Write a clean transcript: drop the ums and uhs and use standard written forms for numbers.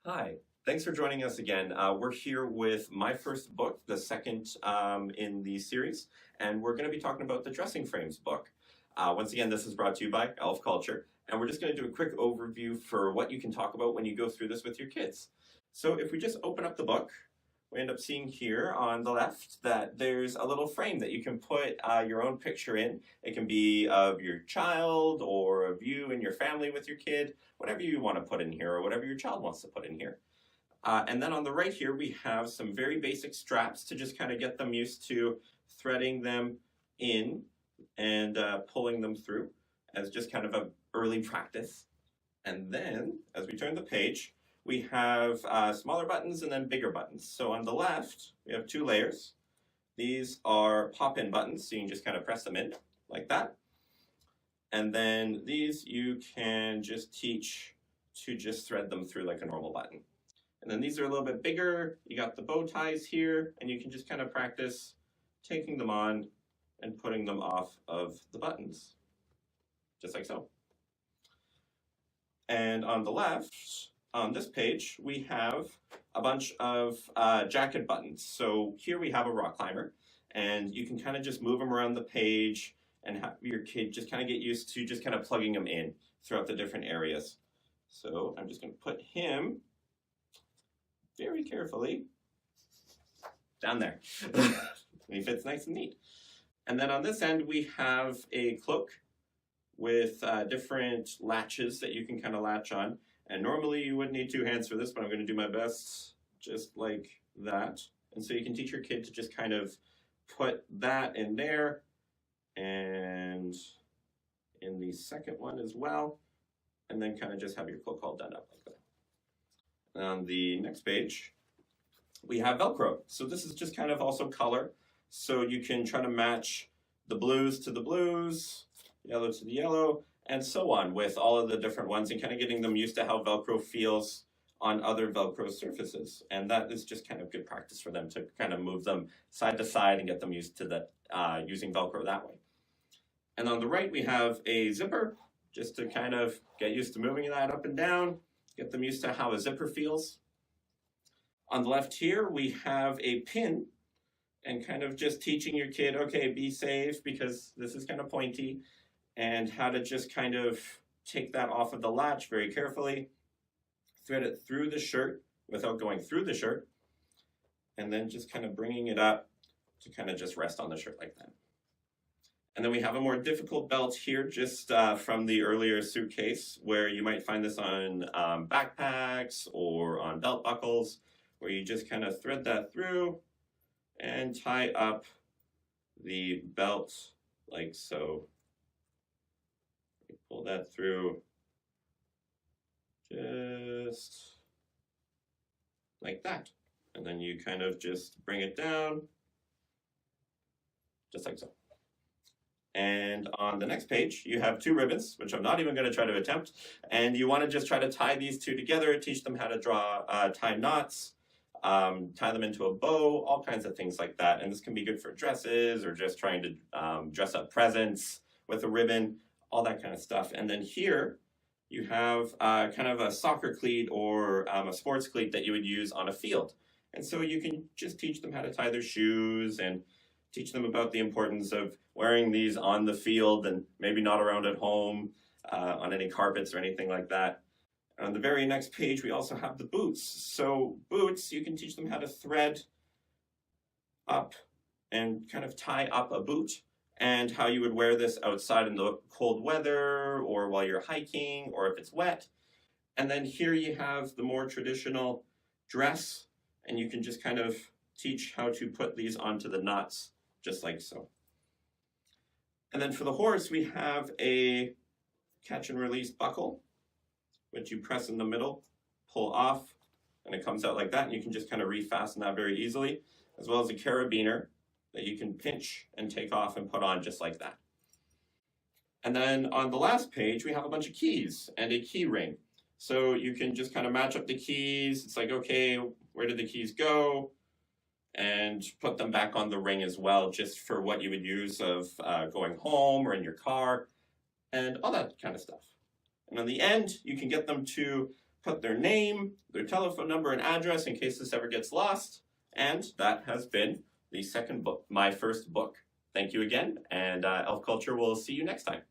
Hi, thanks for joining us again. We're here with my first book, the second in the series, and we're going to be talking about the Dressing Frames book. Once again, this is brought to you by Elf Culture, and we're just going to do a quick overview for what you can talk about when you go through this with your kids. So if we just open up the book, we end up seeing here on the left that there's a little frame that you can put your own picture in. It can be of your child or of you and your family with your kid, whatever you want to put in here or whatever your child wants to put in here. And then on the right here, we have some very basic straps to just kind of get them used to threading them in and pulling them through as just kind of an early practice. And then as we turn the page, we have smaller buttons and then bigger buttons. So on the left, we have two layers. These are pop-in buttons, so you can just kind of press them in like that. And then these you can just teach to just thread them through like a normal button. And then these are a little bit bigger. You got the bow ties here, and you can just kind of practice taking them on and putting them off of the buttons, just like so. And on the left, on this page, we have a bunch of jacket buttons. So here we have a rock climber, and you can kind of just move them around the page and have your kid just kind of get used to just kind of plugging them in throughout the different areas. So I'm just going to put him very carefully down there. And he fits nice and neat. And then on this end, we have a cloak with different latches that you can kind of latch on. And normally you would need two hands for this, but I'm going to do my best just like that. And so you can teach your kid to just kind of put that in there and in the second one as well. And then kind of just have your cloak all done up like that. And on the next page, we have Velcro. So this is just kind of also color. So you can try to match the blues to the blues, yellow to the yellow, and so on with all of the different ones and kind of getting them used to how Velcro feels on other Velcro surfaces. And that is just kind of good practice for them to kind of move them side to side and get them used to the, using Velcro that way. And on the right, we have a zipper, just to kind of get used to moving that up and down, get them used to how a zipper feels. On the left here, we have a pin and kind of just teaching your kid, okay, be safe because this is kind of pointy, and how to just kind of take that off of the latch very carefully, thread it through the shirt without going through the shirt, and then just kind of bringing it up to kind of just rest on the shirt like that. And then we have a more difficult belt here, just from the earlier suitcase, where you might find this on backpacks or on belt buckles, where you just kind of thread that through and tie up the belt like so. Pull that through just like that. And then you kind of just bring it down just like so. And on the next page, you have two ribbons, which I'm not even going to try to attempt. And you want to just try to tie these two together, teach them how to draw, tie knots, tie them into a bow, all kinds of things like that. And this can be good for dresses or just trying to dress up presents with a ribbon, all that kind of stuff. And then here you have kind of a soccer cleat or a sports cleat that you would use on a field. And so you can just teach them how to tie their shoes and teach them about the importance of wearing these on the field and maybe not around at home on any carpets or anything like that. On the very next page, we also have the boots. So boots, you can teach them how to thread up and kind of tie up a boot and how you would wear this outside in the cold weather or while you're hiking or if it's wet. And then here you have the more traditional dress, and you can just kind of teach how to put these onto the knots just like so. And then for the horse, we have a catch and release buckle, which you press in the middle, pull off, and it comes out like that, and you can just kind of refasten that very easily, as well as a carabiner that you can pinch and take off and put on just like that. And then on the last page, we have a bunch of keys and a key ring. So you can just kind of match up the keys. It's like, okay, where did the keys go? And put them back on the ring as well, just for what you would use of going home or in your car and all that kind of stuff. And on the end, you can get them to put their name, their telephone number and address in case this ever gets lost. And that has been the second book, my first book. Thank you again, and Elf Culture will see you next time.